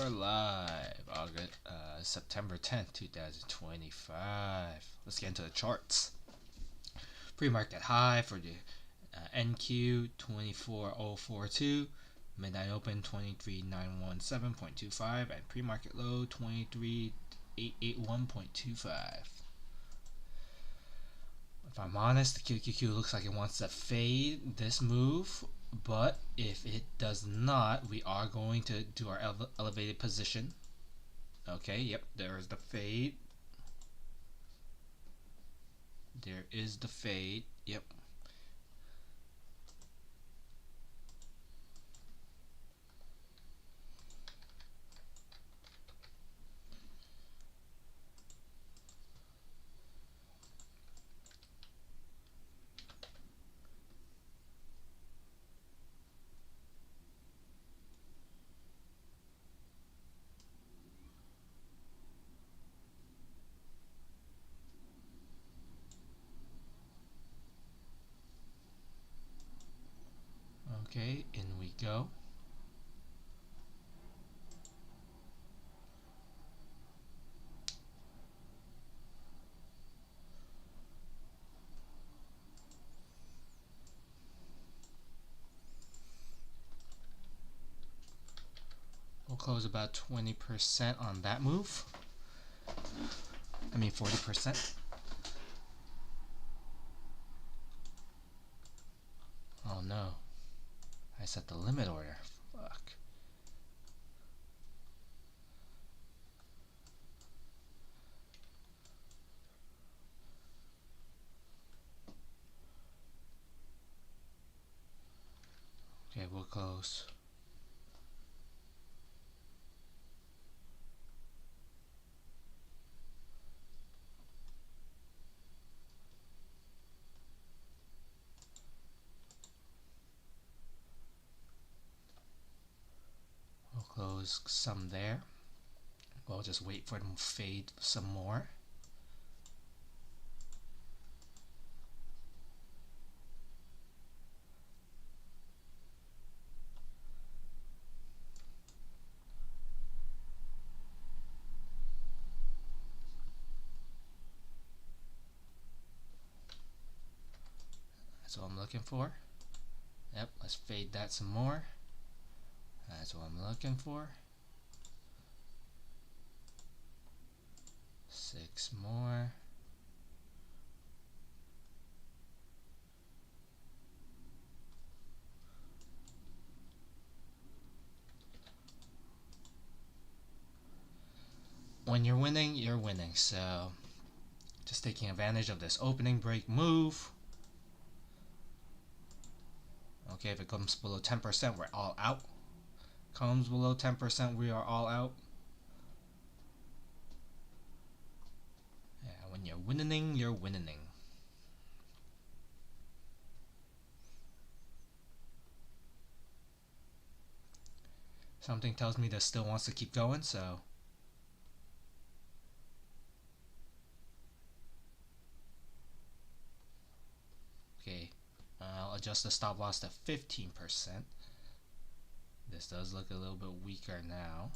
We're live, September 10th, 2025. Let's get into the charts. Pre-market high for the NQ 24042, midnight open 23917.25, and pre-market low 23881.25. If I'm honest, the QQQ looks like it wants to fade this move, but if it does not, we are going to do our elevated position. Okay, yep, there's the fade. There is the fade, yep. Okay, in we go. We'll close about 20% on that move. 40%. Oh no. I set the limit order. Fuck. Okay, we'll close. We'll close some there. We'll just wait for them to fade some more. That's what I'm looking for. Yep, let's fade that some more. That's what I'm looking for. 6 more. When you're winning, you're winning. So just taking advantage of this opening break move. Okay, if it comes below 10%, we're all out. Comes below 10%, we are all out. Yeah, when you're winning, you're winning. Something tells me this still wants to keep going, so okay, I'll adjust the stop loss to 15%. This does look a little bit weaker now.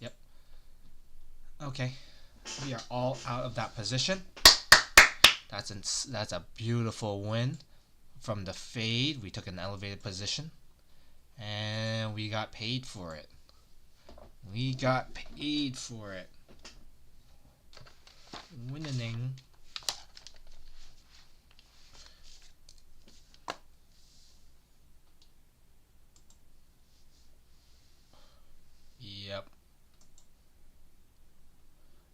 Yep. Okay, we are all out of that position. That's a beautiful win from the fade. We took an elevated position, and we got paid for it. We got paid for it. Winning. Yep.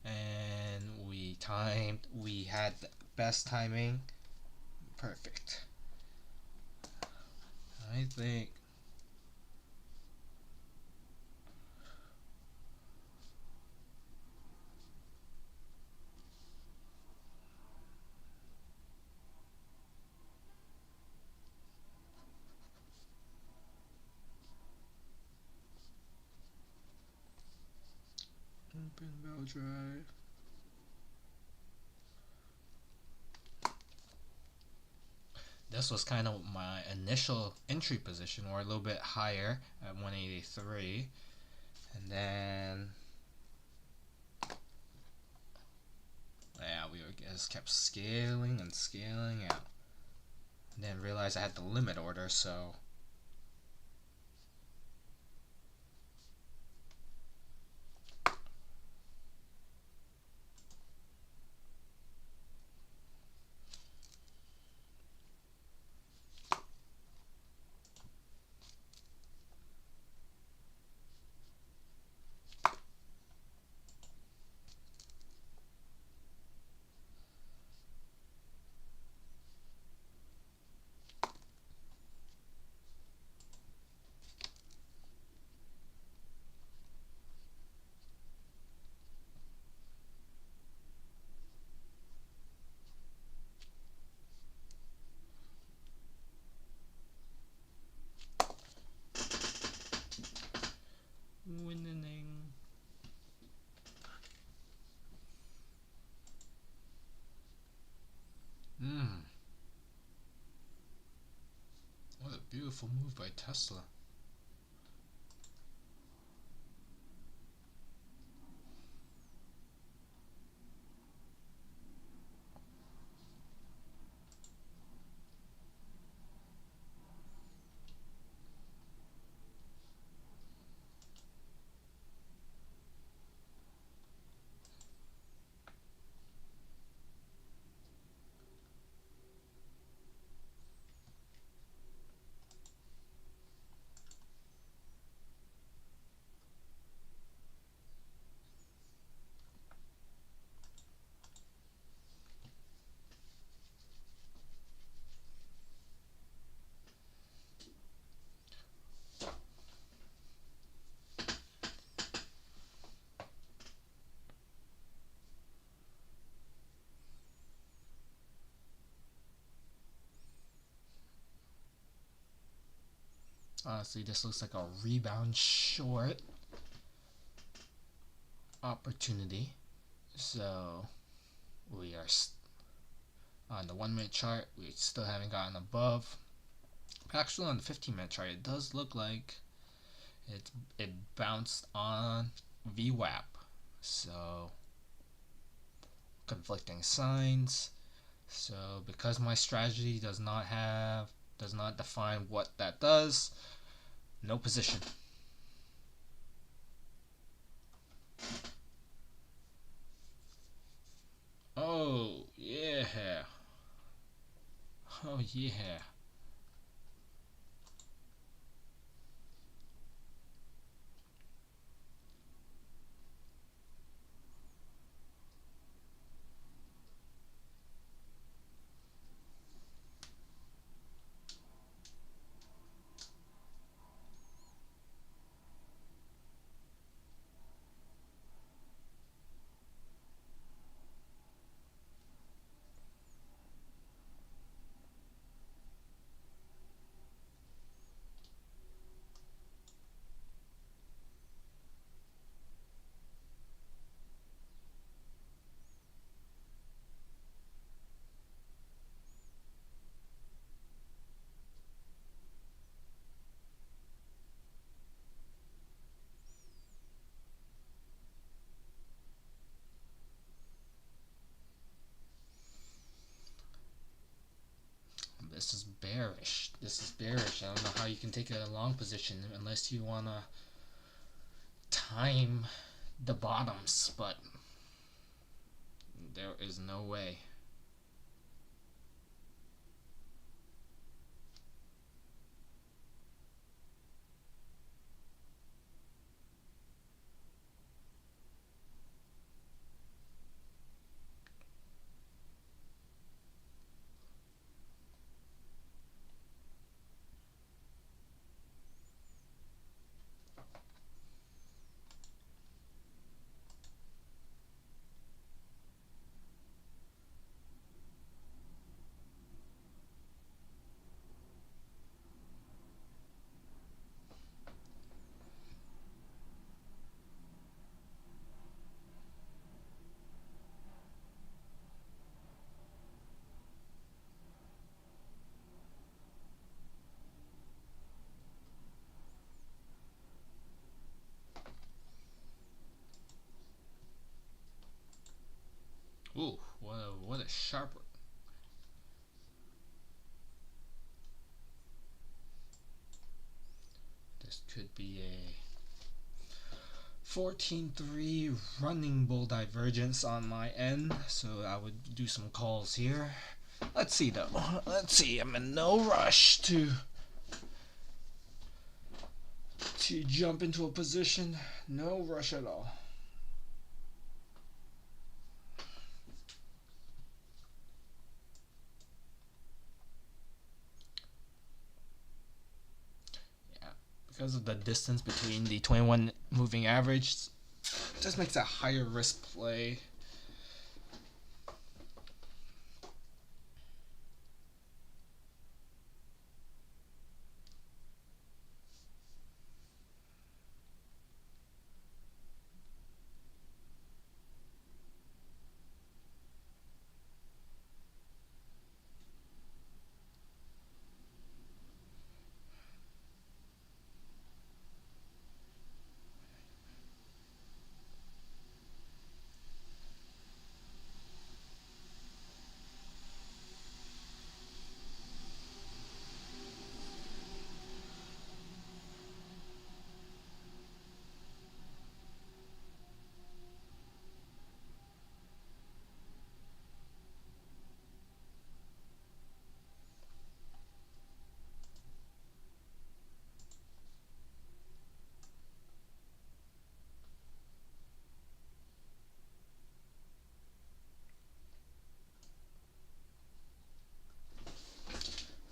And we had the best timing. Perfect. I think open bell drive. This was kind of my initial entry position, or a little bit higher at 183. And then yeah, we just kept scaling and scaling out. And then realized I had the limit order, so winning. What a beautiful move by Tesla. Honestly, this looks like a rebound short opportunity. So we are on the 1 minute chart. We still haven't gotten above. Actually, on the 15-minute chart, it does look like it bounced on VWAP. So conflicting signs. So because my strategy does not define what that does, no position. Oh yeah. Oh yeah. This is bearish. This is bearish. I don't know how you can take a long position unless you wanna time the bottoms, but there is no way. sharper. This could be a 14-3 running bull divergence on my end, so I would do some calls here. Let's see though. Let's see. I'm in no rush to jump into a position. No rush at all. Yeah, because of the distance between the 21 moving average, just makes a higher risk play.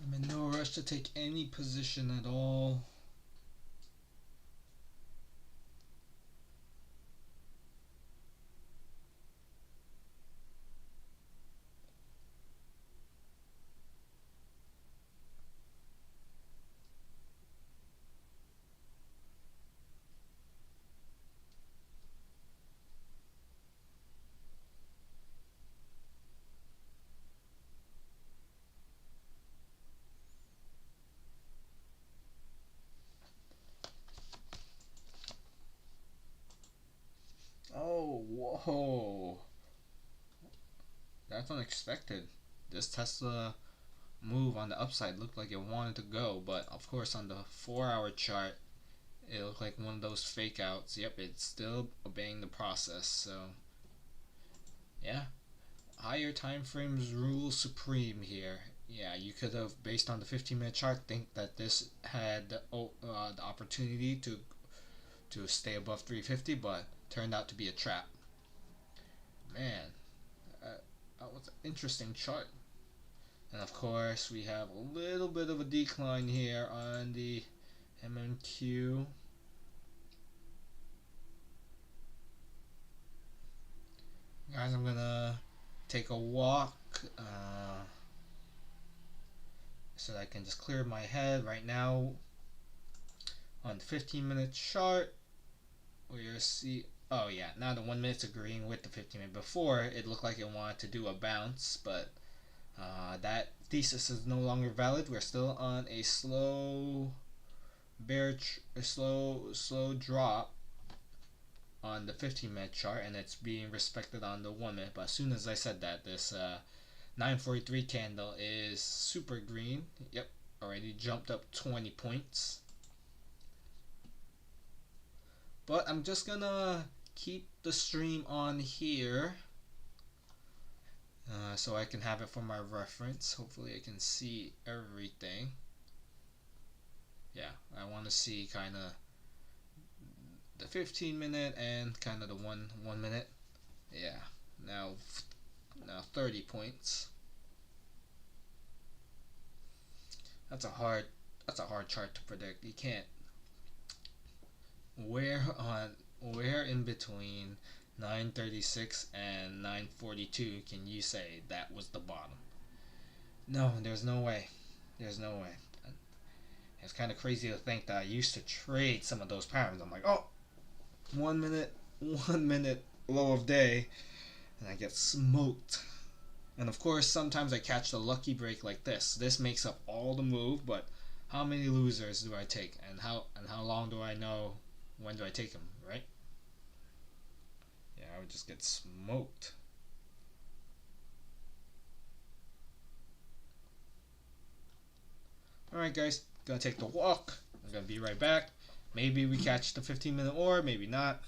I'm in no rush to take any position at all. Oh, whoa. That's unexpected. This Tesla move on the upside looked like it wanted to go, but of course on the 4-hour chart, it looked like one of those fake outs. Yep, it's still obeying the process. So, yeah, higher time frames rule supreme here. Yeah, you could have, based on the 15-minute chart, think that this had the opportunity to stay above 350, but turned out to be a trap. Man, that was an interesting chart. And of course, we have a little bit of a decline here on the MMQ. Guys, I'm gonna take a walk so that I can just clear my head. Right now, on the 15-minute chart, we see. Oh yeah, now the 1 minute's agreeing with the 15-minute. Before, it looked like it wanted to do a bounce, but that thesis is no longer valid. We're still on a slow slow drop on the 15-minute chart, and it's being respected on the 1 minute. But as soon as I said that, this 943 candle is super green. Yep, already jumped up 20 points. But I'm just gonna keep the stream on here so I can have it for my reference. Hopefully I can see everything. Yeah, I want to see kind of the 15-minute and kind of the one minute. Yeah, now 30 points. That's a hard chart to predict. You can't. Where in between 936 and 942 can you say that was the bottom? No, there's no way. There's no way. It's kind of crazy to think that I used to trade some of those patterns. I'm like, oh, 1 minute, 1 minute low of day, and I get smoked. And of course, sometimes I catch the lucky break like this. This makes up all the move, but how many losers do I take, and how long do I know when do I take them, right? Yeah, I would just get smoked. Alright guys, gonna take the walk. I'm gonna be right back. Maybe we catch the 15-minute orb, maybe not.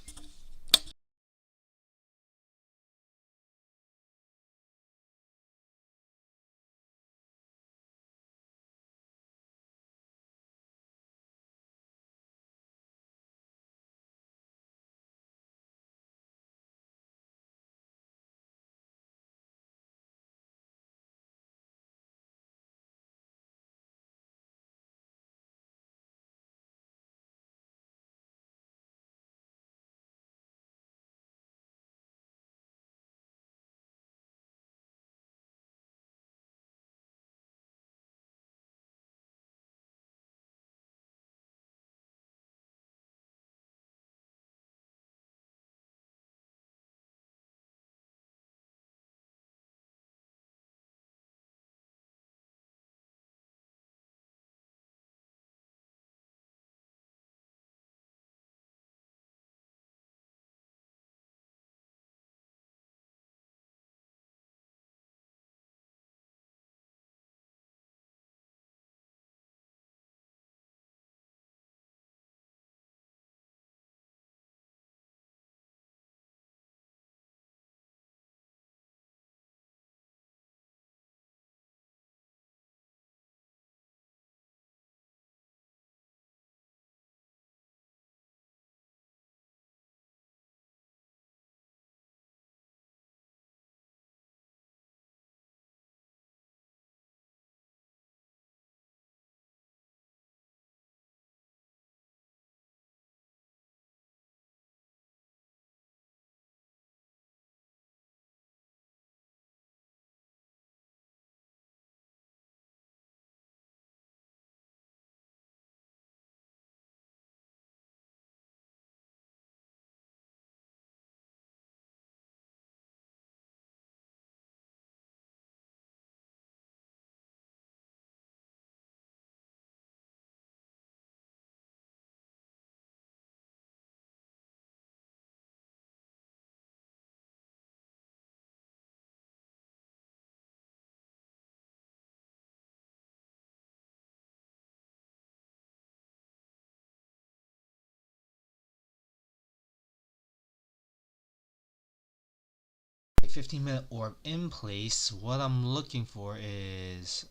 A 15-minute orb in place. What I'm looking for is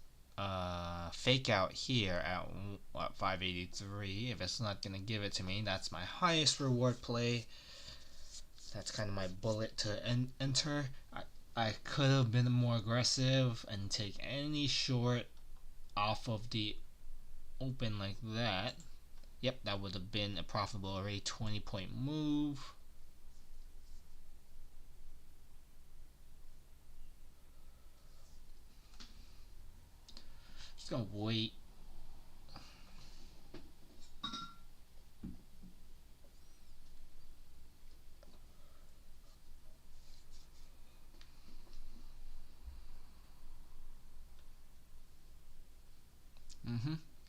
fake out here at 583. If it's not gonna give it to me, that's my highest reward play. That's kind of my bullet to enter. I could have been more aggressive and take any short off of the open like that. Yep, that would have been a profitable already 20-point move. Just gonna wait.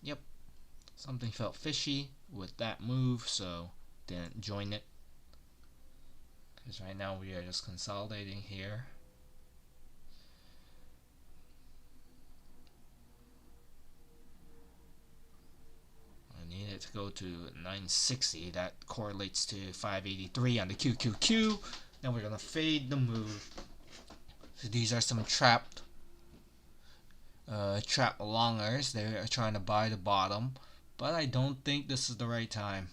Yep. Something felt fishy with that move, so didn't join it. Because right now we are just consolidating here. I need it to go to 960. That correlates to 583 on the QQQ. Then we're gonna fade the move. So these are some trapped longers. They're trying to buy the bottom, but I don't think this is the right time.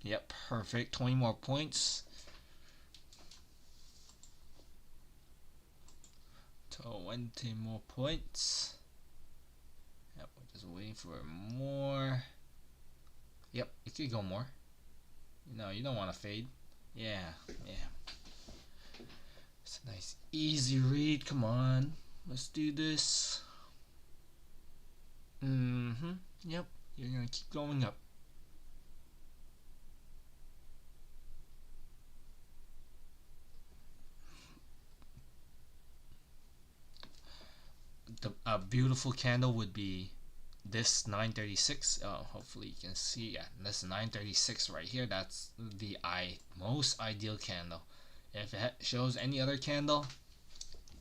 Yep, perfect. 20 more points. 20 more points. Yep, we're just waiting for more. Yep, it could go more. No, you don't want to fade. Yeah. It's a nice easy read. Come on, let's do this. Yep, you're gonna keep going up. A beautiful candle would be this 936. Hopefully you can see. Yeah, this 936 right here. That's the most ideal candle. If it shows any other candle,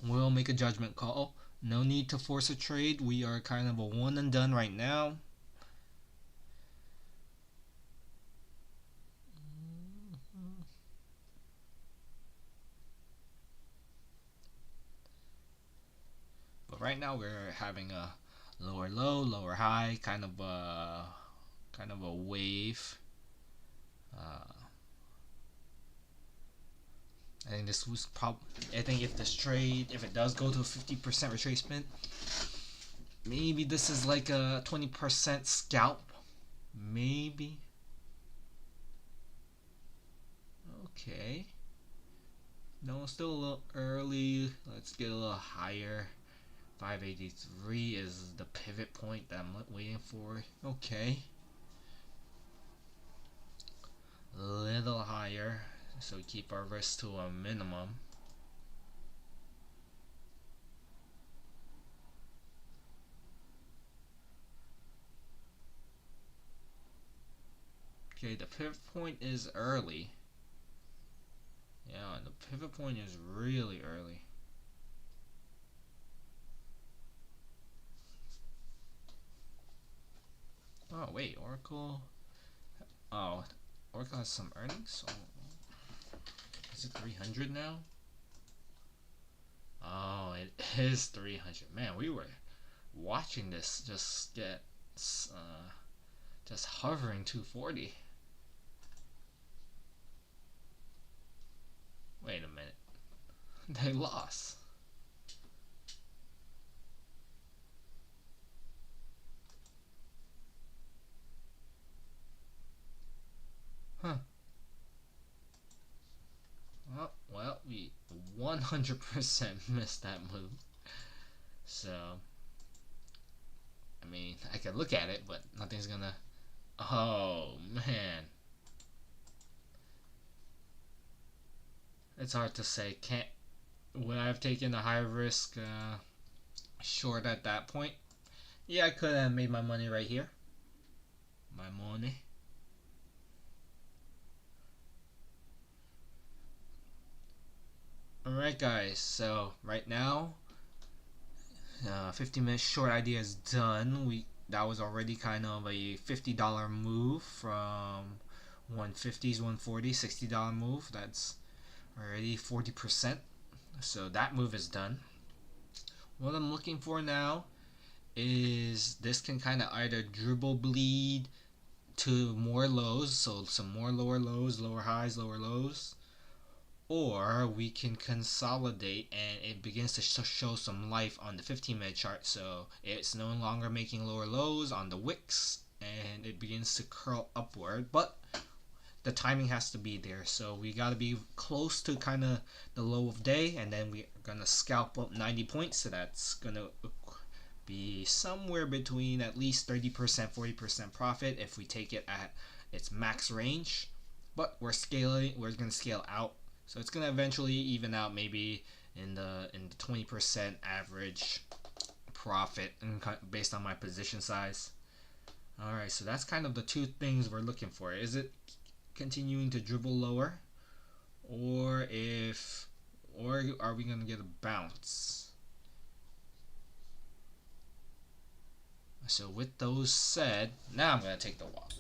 we'll make a judgment call. No need to force a trade. We are kind of a one and done right now. But right now we're having a lower low, lower high, kind of a wave. I think this was I think if this trade, if it does go to a 50% retracement, maybe this is like a 20% scalp. Maybe. Okay. No, still a little early. Let's get a little higher. 583 is the pivot point that I'm waiting for. Okay. A little higher. So we keep our risk to a minimum. Okay, the pivot point is early. Yeah, the pivot point is really early. Oh, wait, Oracle. Oh, Oracle has some earnings? Oh, is it 300 now? Oh, it is 300. Man, we were watching this just get just hovering 240. Wait a minute. They lost. Huh. Oh, well, we 100% missed that move. So, I mean, I can look at it, but nothing's gonna. Oh, man. It's hard to say. Can't. Would I have taken a high risk short at that point? Yeah, I could have made my money right here. My money. Alright, guys. So, right now, 50-minute short idea is done. That was already kind of a $50 move from 150s, 140, $60 move. That's already 40%. So that move is done. What I'm looking for now is this can kind of either dribble bleed to more lows, so some more lower lows, lower highs, lower lows, or we can consolidate and it begins to show some life on the 15-minute chart. So it's no longer making lower lows on the wicks and it begins to curl upward, but the timing has to be there. So we got to be close to kind of the low of day, and then we're gonna scalp up 90 points. So that's gonna be somewhere between at least 30%, 40% profit if we take it at its max range. But we're gonna scale out, so it's gonna eventually even out, maybe in the 20% average profit based on my position size. All right, so that's kind of the two things we're looking for. Is it continuing to dribble lower, or are we gonna get a bounce? So with those said, now I'm gonna take the walk.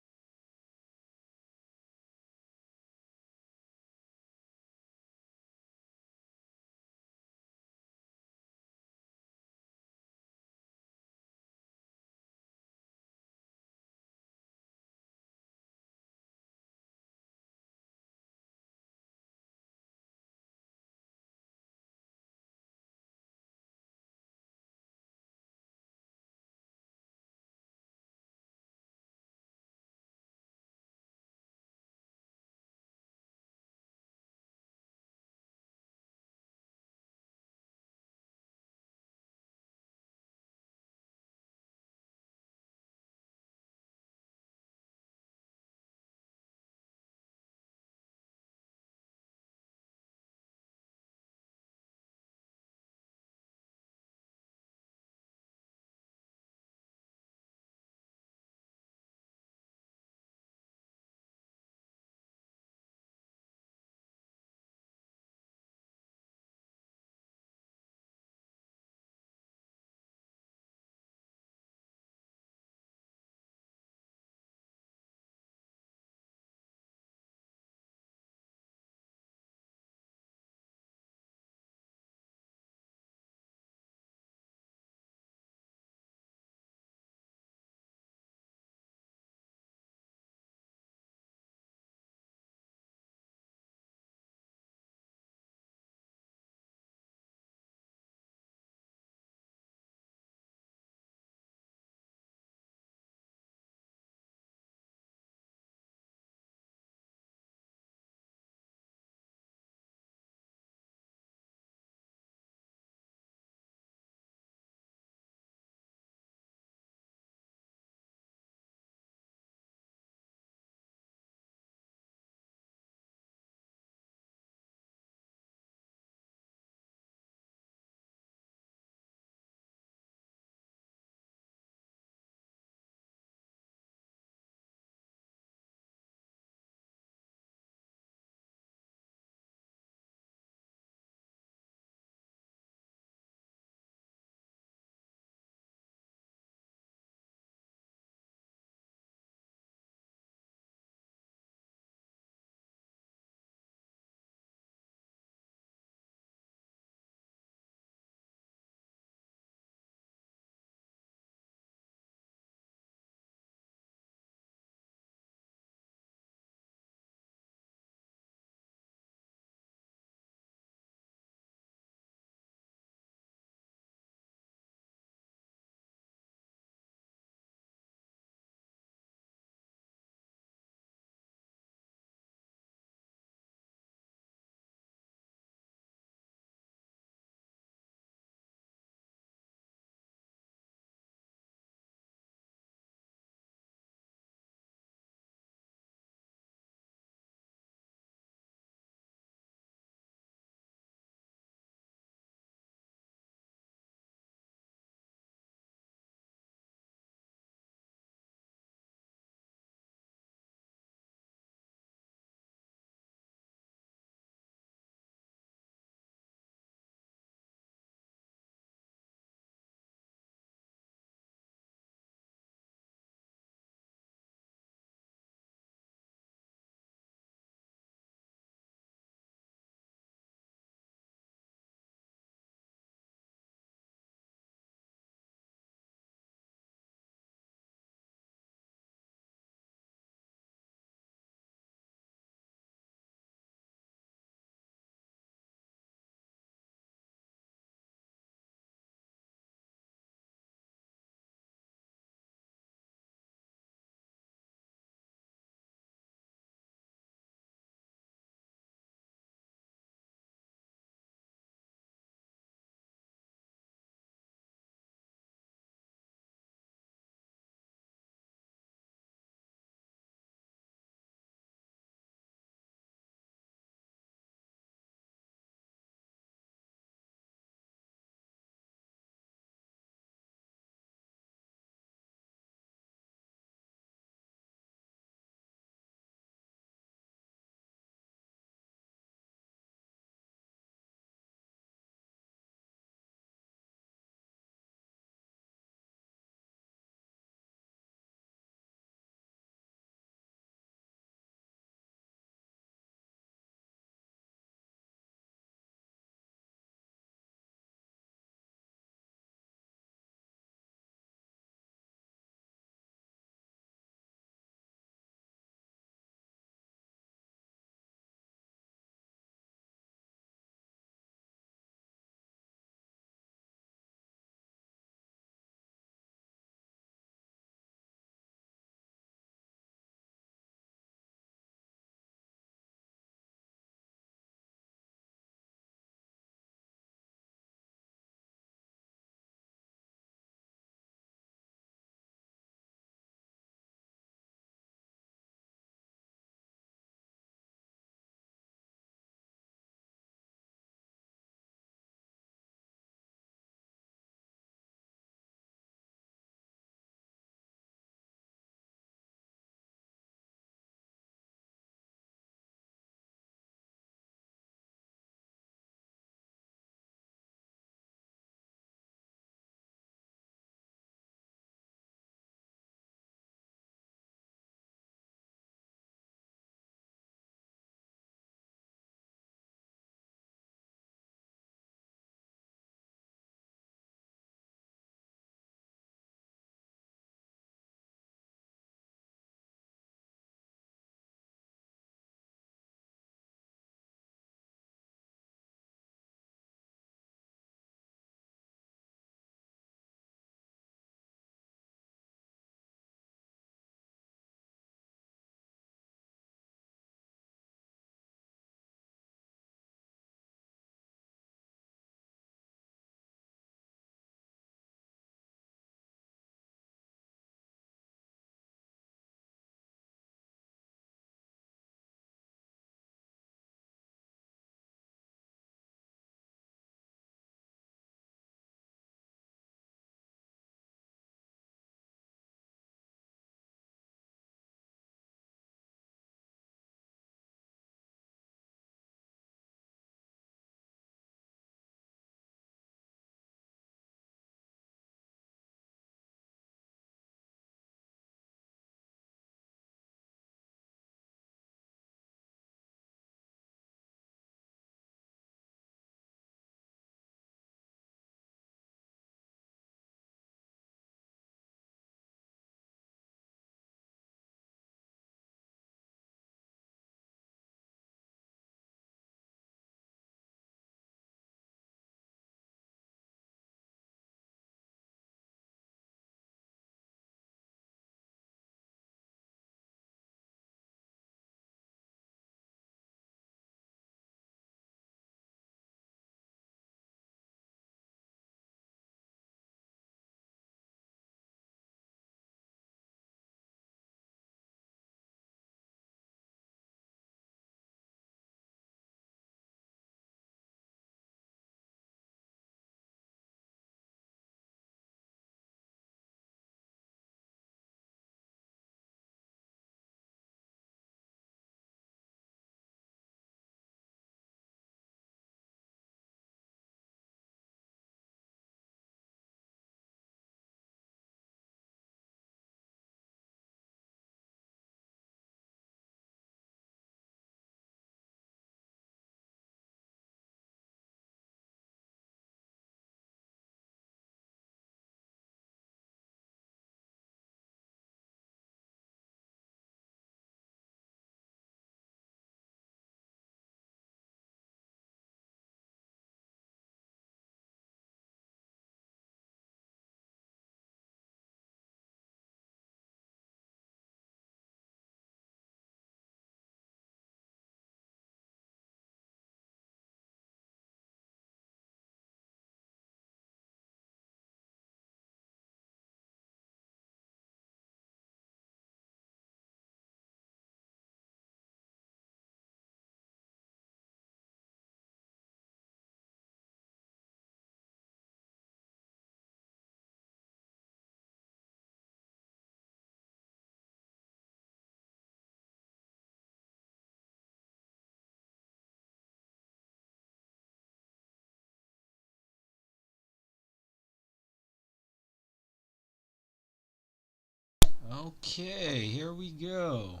Okay, here we go.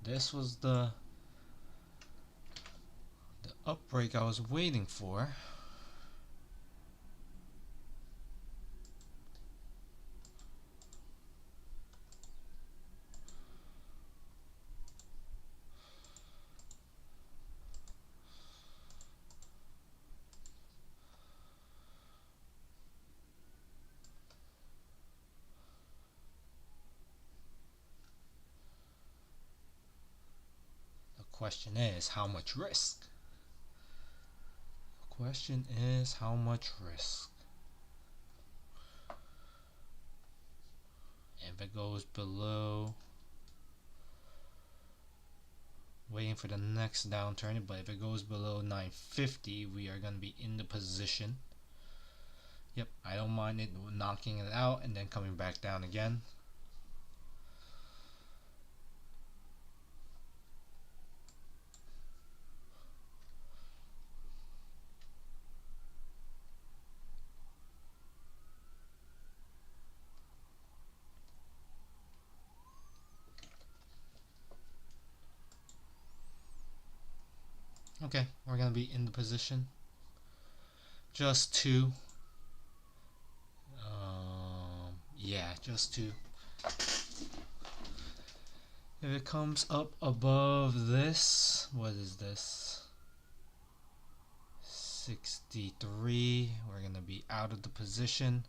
This was the upbreak I was waiting for. The question is, how much risk? The question is, how much risk? If it goes below, waiting for the next downturn, but if it goes below 950, we are going to be in the position. Yep, I don't mind it knocking it out and then coming back down again. Okay, we're going to be in the position. Just two. Yeah, just two. If it comes up above this, what is this? 63. We're going to be out of the position.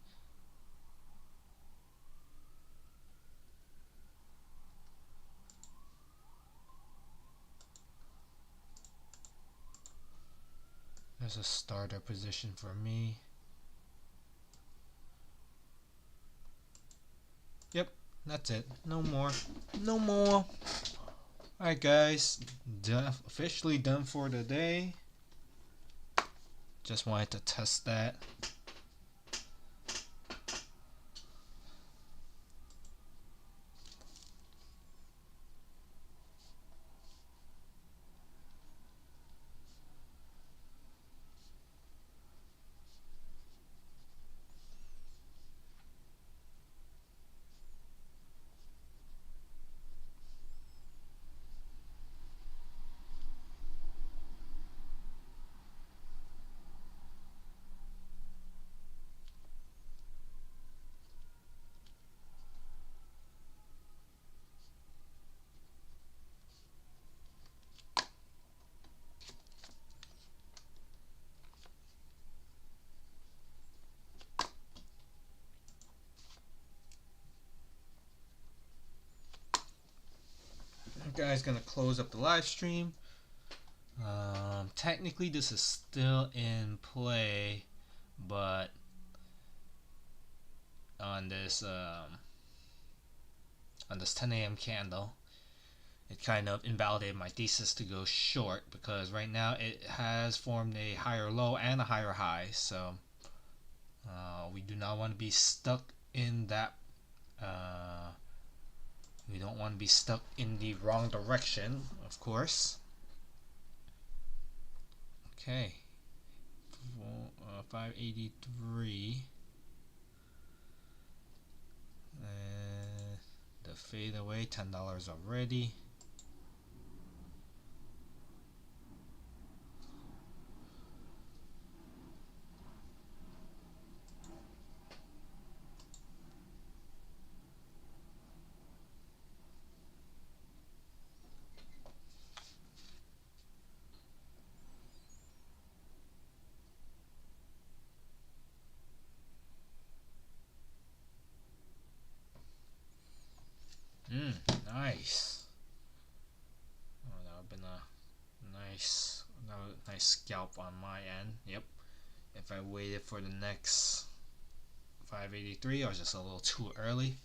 There's a starter position for me. Yep, that's it. No more. No more. Alright guys, officially done for the day. Just wanted to test that. Guys, gonna close up the live stream. Technically this is still in play, but on this 10 a.m. candle, it kind of invalidated my thesis to go short, because right now it has formed a higher low and a higher high. So we do not want to be stuck in that. We don't want to be stuck in the wrong direction, of course. Okay, 583. The fade away, $10 already. Nice. Oh, that would have been a nice scalp on my end. Yep. If I waited for the next 583, I was just a little too early.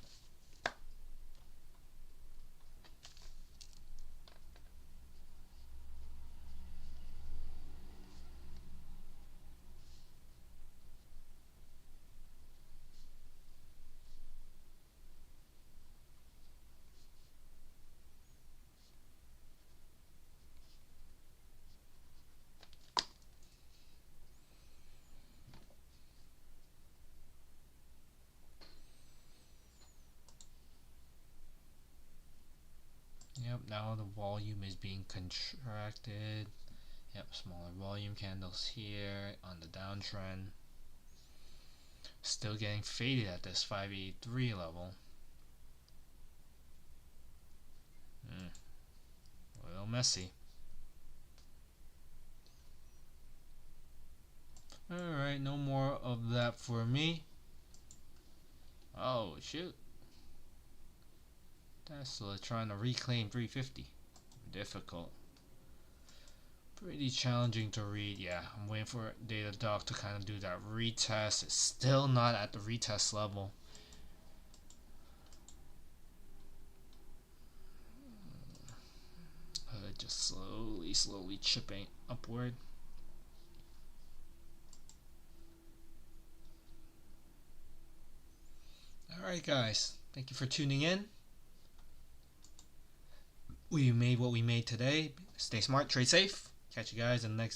Yep, now the volume is being contracted. Yep, smaller volume candles here on the downtrend. Still getting faded at this 583 level. A little messy. Alright, no more of that for me. Oh, shoot. Tesla trying to reclaim 350. Difficult. Pretty challenging to read. Yeah, I'm waiting for Datadog to kind of do that retest. It's still not at the retest level. Just slowly chipping upward. Alright guys, thank you for tuning in. We made what we made today. Stay smart, trade safe. Catch you guys in the next